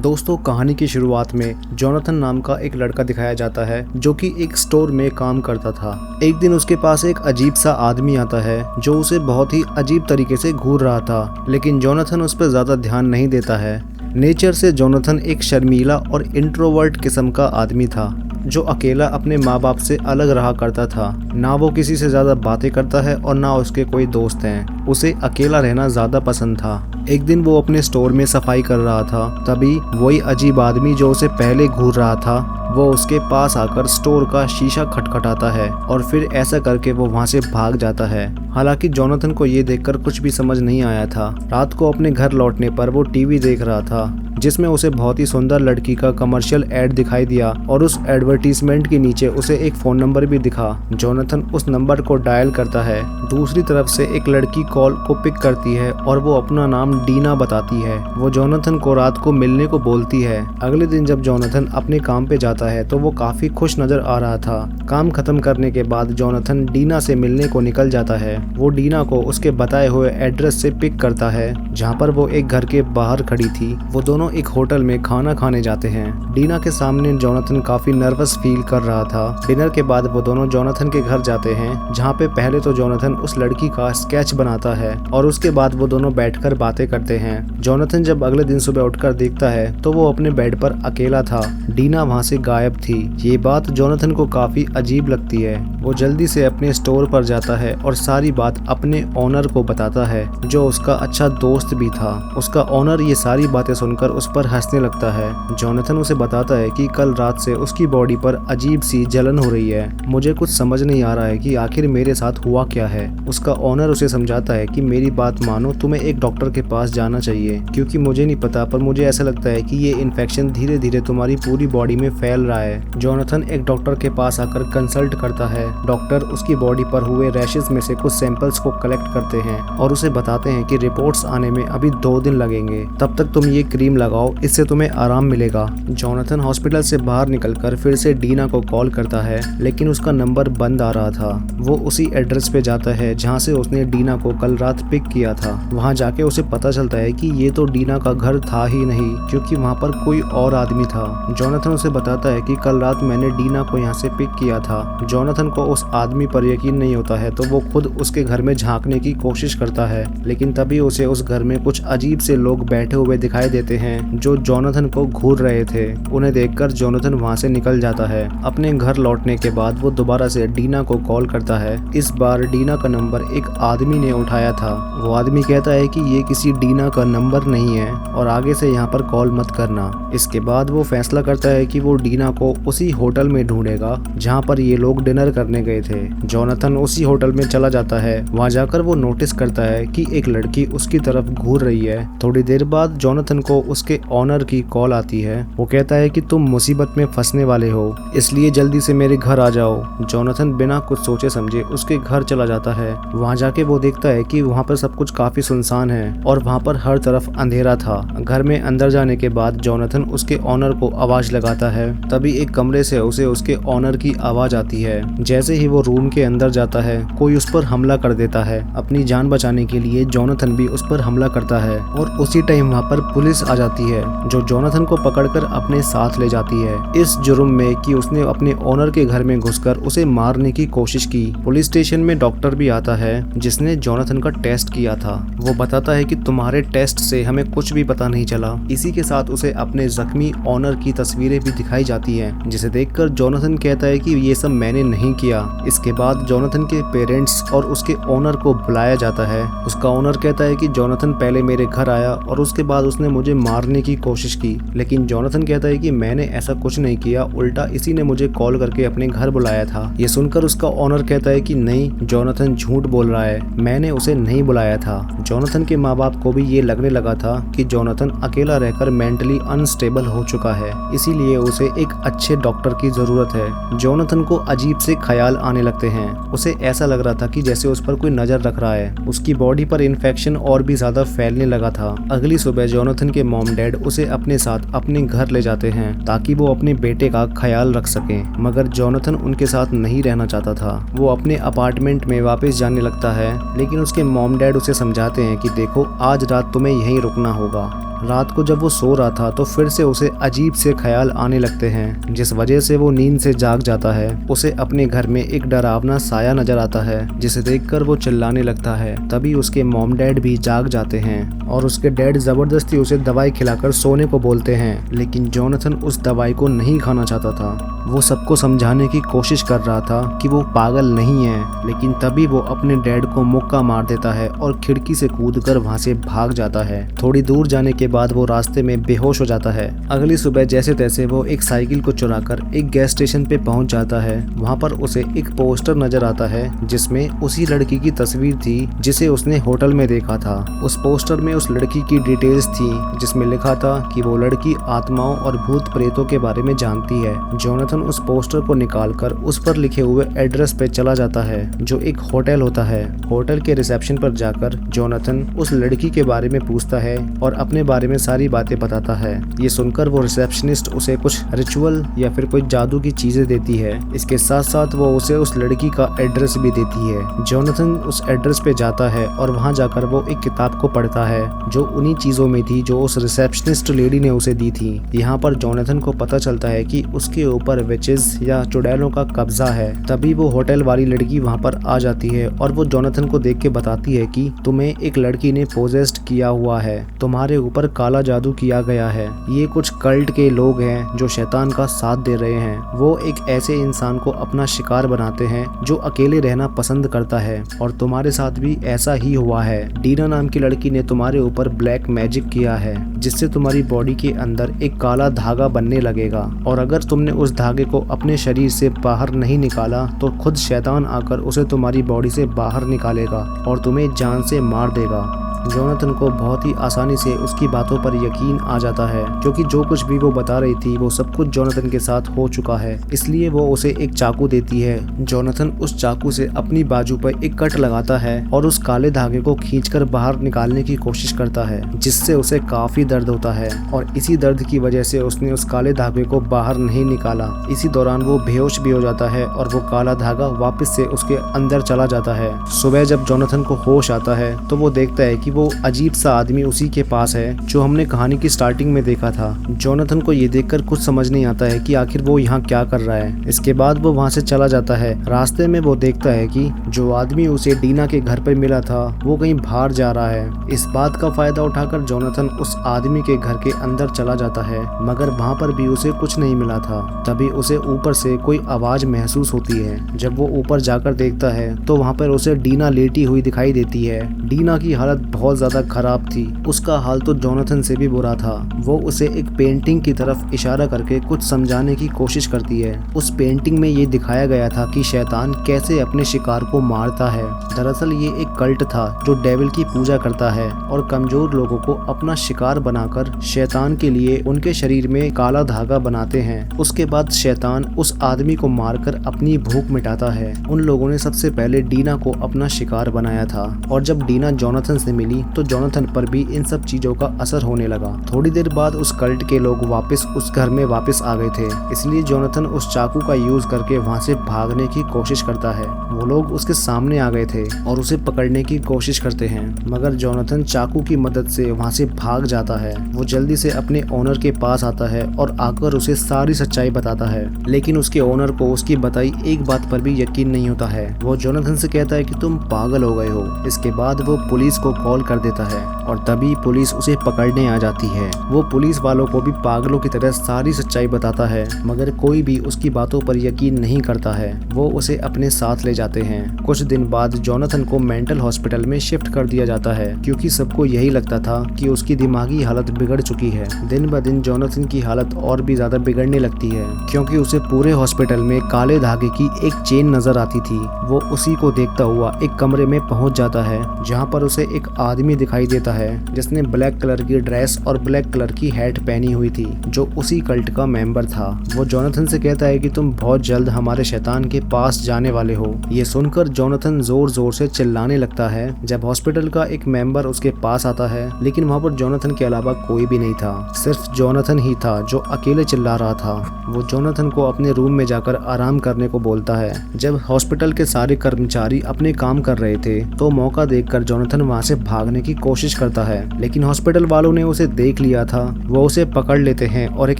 दोस्तों, कहानी की शुरुआत में जोनाथन नाम का एक लड़का दिखाया जाता है जो कि एक स्टोर में काम करता था। एक दिन उसके पास एक अजीब सा आदमी आता है जो उसे बहुत ही अजीब तरीके से घूर रहा था, लेकिन जोनाथन उस पर ज्यादा ध्यान नहीं देता है। नेचर से जोनाथन एक शर्मीला और इंट्रोवर्ट किस्म का आदमी था जो अकेला अपने माँ बाप से अलग रहा करता था। ना वो किसी से ज्यादा बातें करता है और ना उसके कोई दोस्त हैं। उसे अकेला रहना ज्यादा पसंद था। एक दिन वो अपने स्टोर में सफाई कर रहा था, तभी वही अजीब आदमी जो उसे पहले घूर रहा था वो उसके पास आकर स्टोर का शीशा खटखटाता है और फिर ऐसा करके वो वहां से भाग जाता है। हालांकि जोनाथन को ये देखकर कुछ भी समझ नहीं आया था। रात को अपने घर लौटने पर वो टीवी देख रहा था जिसमें उसे बहुत ही सुंदर लड़की का कमर्शियल एड दिखाई दिया और उस एडवर्टीजमेंट के नीचे उसे एक फोन नंबर भी दिखा। जोनाथन उस नंबर को डायल करता है। दूसरी तरफ से एक लड़की कॉल को पिक करती है और वो अपना नाम डीना बताती है। वो जोनाथन को रात को मिलने को बोलती है। अगले दिन जब जोनाथन अपने काम पे जाता है तो वो काफी खुश नजर आ रहा था। काम खत्म करने के बाद जोनाथन डीना से मिलने को निकल जाता है। वो डीना को उसके बताए हुए एड्रेस से पिक करता है जहाँ पर वो एक घर के बाहर खड़ी थी। वो दोनों एक होटल में खाना खाने जाते हैं। डीना के सामने जोनाथन काफी नर्वस फील कर रहा था। डिनर के बाद वो दोनों जोनाथन के घर जाते हैं जहाँ पे पहले तो जोनाथन उस लड़की का स्केच बनाता है और उसके बाद वो दोनों बैठकर बातें करते हैं। जोनाथन जब अगले दिन सुबह उठकर देखता है तो वो अपने बेड पर अकेला था। डीना वहाँ से गायब थी। ये बात जोनाथन को काफी अजीब लगती है। वो जल्दी से अपने स्टोर पर जाता है और सारी बात अपने ओनर को बताता है जो उसका अच्छा दोस्त भी था। उसका ओनर ये सारी बातें सुनकर उस पर हंसने लगता है। जोनाथन उसे बताता है कि कल रात से उसकी बॉडी पर अजीब सी जलन हो रही है। मुझे कुछ समझ नहीं आ रहा है कि आखिर मेरे साथ हुआ क्या है। उसका ओनर उसे समझाता है कि मेरी बात मानो, तुम्हें एक डॉक्टर के पास जाना चाहिए क्योंकि मुझे नहीं पता पर मुझे ऐसा लगता है कि ये इन्फेक्शन धीरे धीरे तुम्हारी पूरी बॉडी में फैल रहा है। जोनाथन एक डॉक्टर के पास आकर कंसल्ट करता है। डॉक्टर उसकी बॉडी पर हुए रैशेस में से कुछ सैंपल्स को कलेक्ट करते हैं और उसे बताते हैं कि रिपोर्ट्स आने में अभी 2 दिन लगेंगे। तब तक तुम ये क्रीम लगाओ, इससे तुम्हें आराम मिलेगा। जोनाथन हॉस्पिटल से बाहर निकलकर फिर से डीना को कॉल करता है लेकिन उसका नंबर बंद आ रहा था। वो उसी एड्रेस पे जाता है जहाँ से उसने डीना को कल रात पिक किया था। वहाँ जाके उसे पता चलता है कि ये तो डीना का घर था ही नहीं क्योंकि वहाँ पर कोई और आदमी था। जोनाथन उसे बताता है कि कल रात मैंने डीना को यहाँ से पिक किया था। जोनाथन को उस आदमी पर यकीन नहीं होता है तो वो खुद उसके घर में झांकने की कोशिश करता है, लेकिन तभी उसे उस घर में कुछ अजीब से लोग बैठे हुए दिखाई देते हैं जो जोनाथन को घूर रहे थे। उन्हें देखकर जोनाथन वहां से निकल जाता है। अपने घर लौटने के बाद वो दोबारा से डीना को कॉल करता है। इस बार डीना का नंबर एक आदमी ने उठाया था। वो आदमी कहता है कि ये किसी डीना का नंबर नहीं है और आगे से यहाँ पर कॉल मत करना। इसके बाद वो फैसला करता है कि वो डीना को उसी होटल में ढूंढेगा जहाँ पर ये लोग डिनर करने गए थे। जोनाथन उसी होटल में चला जाता है। वहाँ जाकर वो नोटिस करता है कि एक लड़की उसकी तरफ घूर रही है। थोड़ी देर बाद जोनाथन को उसके ऑनर की कॉल आती है। वो कहता है कि तुम मुसीबत में फंसने वाले हो, इसलिए जल्दी से मेरे घर आ जाओ। जोनाथन बिना कुछ सोचे समझे उसके घर चला जाता है। वहाँ जाके वो देखता है कि वहाँ पर सब कुछ काफी सुनसान है और वहाँ पर हर तरफ अंधेरा था। घर में अंदर जाने के बाद जोनाथन उसके ऑनर को आवाज लगाता है। तभी एक कमरे से उसे उसके ऑनर की आवाज आती है। जैसे ही वो रूम के अंदर जाता है कोई उस पर हमला कर देता है। अपनी जान बचाने के लिए जोनाथन भी उस पर हमला करता है और उसी टाइम वहाँ पर पुलिस आ जाती है जो जोनाथन को पकड़कर अपने साथ ले जाती है इस जुर्म में कि उसने अपने ओनर के घर में घुसकर उसे मारने की कोशिश की। पुलिस स्टेशन में डॉक्टर भी आता है जिसने जोनाथन का टेस्ट किया था। वो बताता है कि तुम्हारे टेस्ट से हमें कुछ भी पता नहीं चला। इसी के साथ उसे अपने जख्मी ओनर की तस्वीरें भी दिखाई जाती हैं जिसे देखकर जोनाथन कहता है कि ये सब मैंने नहीं किया। इसके बाद जोनाथन के पेरेंट्स और उसके ओनर को बुलाया जाता है। उसका ओनर कहता है कि जोनाथन पहले मेरे घर आया और उसके बाद उसने मुझे मारने की कोशिश की, लेकिन जोनाथन कहता है कि मैंने ऐसा कुछ नहीं किया, उल्टा इसी ने मुझे कॉल करके अपने घर बुलाया था। ये सुनकर उसका ओनर कहता है कि नहीं, जोनाथन झूठ बोल रहा है, मैंने उसे नहीं बुलाया था। जोनाथन के माँ बाप को भी ये लगने लगा था कि जोनाथन अकेला रहकर मेंटली अनस्टेबल हो चुका है, इसीलिए उसे एक अच्छे डॉक्टर की जरूरत है। जोनाथन को अजीब से ख्याल आने लगते हैं। उसे ऐसा लग रहा था कि जैसे उस पर कोई नजर रख रहा है। उसकी बॉडी पर इन्फेक्शन और भी ज्यादा फैलने लगा था। अगली सुबह जोनाथन के मॉम मॉम डैड उसे अपने साथ अपने घर ले जाते हैं ताकि वो अपने बेटे का ख्याल रख सकें। मगर जोनाथन उनके साथ नहीं रहना चाहता था। वो अपने अपार्टमेंट में वापस जाने लगता है, लेकिन उसके मॉम डैड उसे समझाते हैं कि देखो आज रात तुम्हें यहीं रुकना होगा। रात को जब वो सो रहा था तो फिर से उसे अजीब से ख्याल आने लगते हैं, जिस वजह से वो नींद से जाग जाता है। उसे अपने घर में एक डरावना साया नजर आता है, जिसे देखकर वो चिल्लाने लगता है। तभी उसके मॉम डैड भी जाग जाते हैं और उसके डैड जबरदस्ती उसे दवाई खिलाकर सोने को बोलते हैं, लेकिन जोनाथन उस दवाई को नहीं खाना चाहता था। वो सबको समझाने की कोशिश कर रहा था कि वो पागल नहीं है, लेकिन तभी वो अपने डैड को मुक्का मार देता है और खिड़की से कूदकर वहां से भाग जाता है। थोड़ी दूर जाने के बाद वो रास्ते में बेहोश हो जाता है। अगली सुबह जैसे तैसे वो एक साइकिल को चुराकर एक गैस स्टेशन पे पहुंच जाता है। वहां पर उसे एक पोस्टर नजर आता है जिसमें उसी लड़की की तस्वीर थी जिसे उसने होटल में देखा था। उस पोस्टर में उस लड़की की डिटेल्स थी, जिसमें लिखा था कि वो लड़की आत्माओं और भूत प्रेतों के बारे में जानती है। जोनाथन उस पोस्टर को निकालकर उस पर लिखे हुए एड्रेस पे चला जाता है, जो एक होटल होता है। होटल के रिसेप्शन पर जाकर जोनाथन उस लड़की के बारे में पूछता है और अपने बारे में सारी बातें बताता है। ये सुनकर वो रिसेप्शनिस्ट उसे कुछ रिचुअल या फिर कोई जादू की चीजें देती है। इसके साथ साथ वो उसे उस लड़की का एड्रेस भी देती है। जोनाथन उस एड्रेस पे जाता है और वहां जाकर वो एक किताब को पढ़ता है जो उन्हीं चीजों में थी जो उस रिसेप्शनिस्ट लेडी ने उसे दी थी। यहाँ पर जोनाथन को पता चलता है कि उसके ऊपर विचेस या चुड़ैलों का कब्जा है। तभी वो होटल वाली लड़की वहाँ पर आ जाती है और वो जोनाथन को देख के बताती है कि तुम्हें एक लड़की ने पोजेस्ड किया हुआ है, तुम्हारे ऊपर काला जादू किया गया है। ये कुछ कल्ट के लोग हैं जो शैतान का साथ दे रहे हैं। वो एक ऐसे इंसान को अपना शिकार बनाते हैं जो अकेले रहना पसंद करता है, और तुम्हारे साथ भी ऐसा ही हुआ है। डीना नाम की लड़की ने तुम्हारे ऊपर ब्लैक मैजिक किया है, जिससे तुम्हारी बॉडी के अंदर एक काला धागा बनने लगेगा, और अगर तुमने उस धागे को अपने शरीर से बाहर नहीं निकाला तो खुद शैतान आकर उसे तुम्हारी बॉडी से बाहर निकालेगा और तुम्हें जान से मार देगा। जोनाथन को बहुत ही आसानी से उसकी बातों पर यकीन आ जाता है, क्योंकि जो कुछ भी वो बता रही थी वो सब कुछ जोनाथन के साथ हो चुका है। इसलिए वो उसे एक चाकू देती है। जोनाथन उस चाकू से अपनी बाजू पर एक कट लगाता है और उस काले धागे को खींचकर बाहर निकालने की कोशिश करता है, जिससे उसे काफी दर्द होता है, और इसी दर्द की वजह से उसने उस काले धागे को बाहर नहीं निकाला। इसी दौरान वो बेहोश भी हो जाता है और वो काला धागा वापस से उसके अंदर चला जाता है। सुबह जब जोनाथन को होश आता है तो वो देखता है कि वो अजीब सा आदमी उसी के पास है जो हमने कहानी की स्टार्टिंग में देखा था। जोनाथन को ये देखकर कुछ समझ नहीं आता है कि आखिर वो यहाँ क्या कर रहा है। इसके बाद वो वहाँ से चला जाता है। रास्ते में वो देखता है कि जो आदमी उसे डीना के घर पर मिला था वो कहीं बाहर जा रहा है। इस बात का फायदा उठाकर जोनाथन उस आदमी के घर के अंदर चला जाता है, मगर वहाँ पर भी उसे कुछ नहीं मिला था। तभी उसे ऊपर से कोई आवाज महसूस होती है। जब वो ऊपर जाकर देखता है तो वहाँ पर उसे डीना लेटी हुई दिखाई देती है। डीना की हालत बहुत ज्यादा खराब थी। उसका हाल तो जोनाथन से भी बुरा था। वो उसे एक पेंटिंग की तरफ इशारा करके कुछ समझाने की कोशिश करती है। उस पेंटिंग में ये दिखाया गया था कि शैतान कैसे अपने शिकार को मारता है। दरअसल ये एक कल्ट था जो डेविल की पूजा करता है और कमजोर लोगों को अपना शिकार बनाकर शैतान के लिए उनके शरीर में काला धागा बनाते हैं। उसके बाद शैतान उस आदमी को मारकर अपनी भूख मिटाता है। उन लोगों ने सबसे पहले डीना को अपना शिकार बनाया था, और जब डीना जोनाथन से मिली तो जोनाथन पर भी इन सब चीजों का असर होने लगा। थोड़ी देर बाद उस कल्ट के लोग वापस उस घर में वापस आ गए थे, इसलिए जोनाथन उस चाकू का यूज करके वहां से भागने की कोशिश करता है। वो लोग उसके सामने आ गए थे और उसे पकड़ने की कोशिश करते हैं, मगर जोनाथन चाकू की मदद से वहां से भाग जाता है। वो जल्दी से अपने ओनर के पास आता है और आकर उसे सारी सच्चाई बताता है, लेकिन उसके ओनर को उसकी बताई एक बात पर भी यकीन नहीं होता है। वो जोनाथन से कहता है कि तुम पागल हो गए हो। इसके बाद वो पुलिस को कॉल कर देता है और तभी पुलिस उसे पकड़ने आ जाती है। वो पुलिस वालों को भी पागलों की तरह सारी सच्चाई बताता है, मगर कोई भी उसकी बातों पर यकीन नहीं करता है। वो उसे अपने साथ ले जाते हैं। कुछ दिन बाद जोनाथन को मेंटल हॉस्पिटल में शिफ्ट कर दिया जाता है, क्योंकि सबको यही लगता था कि उसकी दिमागी हालत बिगड़ चुकी है। दिन ब दिन जोनाथन की हालत और भी ज्यादा बिगड़ने लगती है, क्योंकि उसे पूरे हॉस्पिटल में काले धागे की एक चेन नजर आती थी। वो उसी को देखता हुआ एक कमरे में पहुंच जाता है, जहाँ पर उसे एक आदमी दिखाई देता है जिसने ब्लैक कलर की ड्रेस और ब्लैक कलर की हैट पहनी हुई थी, जो उसी कल्ट का मेंबर था। वो जोनाथन से कहता है कि तुम बहुत जल्द हमारे शैतान के पास जाने वाले हो। ये सुनकर जोनाथन जोर जोर से चिल्लाने लगता है। जब हॉस्पिटल का एक मेंबर उसके पास आता है, लेकिन वहाँ पर जोनाथन के अलावा कोई भी नहीं था, सिर्फ जोनाथन ही था जो अकेले चिल्ला रहा था। वो जोनाथन को अपने रूम में जाकर आराम करने को बोलता है। जब हॉस्पिटल के सारे कर्मचारी अपने काम कर रहे थे तो मौका देखकर जोनाथन वहाँ से भागने की कोशिश करता है, लेकिन हॉस्पिटल वालों ने उसे देख लिया था। वो उसे पकड़ लेते हैं और एक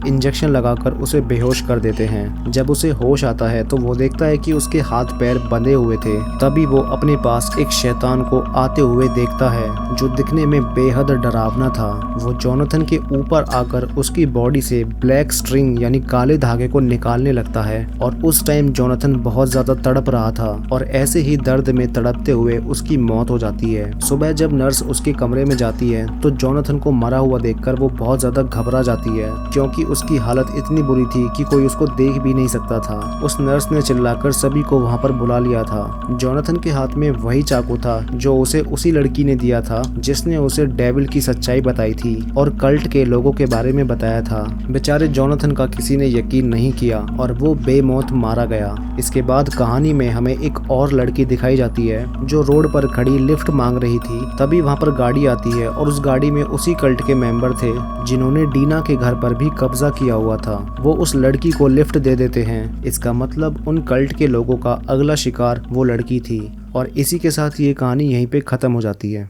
इंजेक्शन लगाकर उसे बेहोश कर देते हैं। जब उसे होश आता है तो वो देखता है कि उसके हाथ पैर बंधे हुए थे। तभी वो अपने पास एक शैतान को आते हुए देखता है जो दिखने में बेहद डरावना था। वो जोनाथन के ऊपर आकर उसकी बॉडी से ब्लैक स्ट्रिंग यानी काले धागे को निकालने लगता है और उस टाइम जोनाथन बहुत ज्यादा तड़प रहा था और ऐसे ही दर्द में तड़पते हुए उसकी मौत हो जाती है। सुबह जब नर्स उसके कमरे में जाती है तो जोनाथन को मरा हुआ देखकर वो बहुत ज्यादा घबरा जाती है, क्योंकि उसकी हालत इतनी बुरी थी कि कोई उसको देख भी नहीं सकता था। उस नर्स ने चिल्लाकर सभी को वहाँ पर बुला लिया था। जोनाथन के हाथ में वही चाकू था जो उसे उसी लड़की ने दिया था जिसने उसे डेविल की सच्चाई बताई थी और कल्ट के लोगों के बारे में बताया था। बेचारे जोनाथन का किसी ने यकीन नहीं किया और वो बेमौत मारा गया। इसके बाद कहानी में हमें एक और लड़की दिखाई जाती है जो रोड पर खड़ी लिफ्ट मांग रही थी। तभी वहाँ पर गाड़ी आती है और उस गाड़ी में उसी कल्ट के मेंबर थे जिन्होंने डीना के घर पर भी कब्जा किया हुआ था। वो उस लड़की को लिफ्ट दे देते हैं। इसका मतलब उन कल्ट के लोगों का अगला शिकार वो लड़की थी। और इसी के साथ ये कहानी यहीं पे खत्म हो जाती है।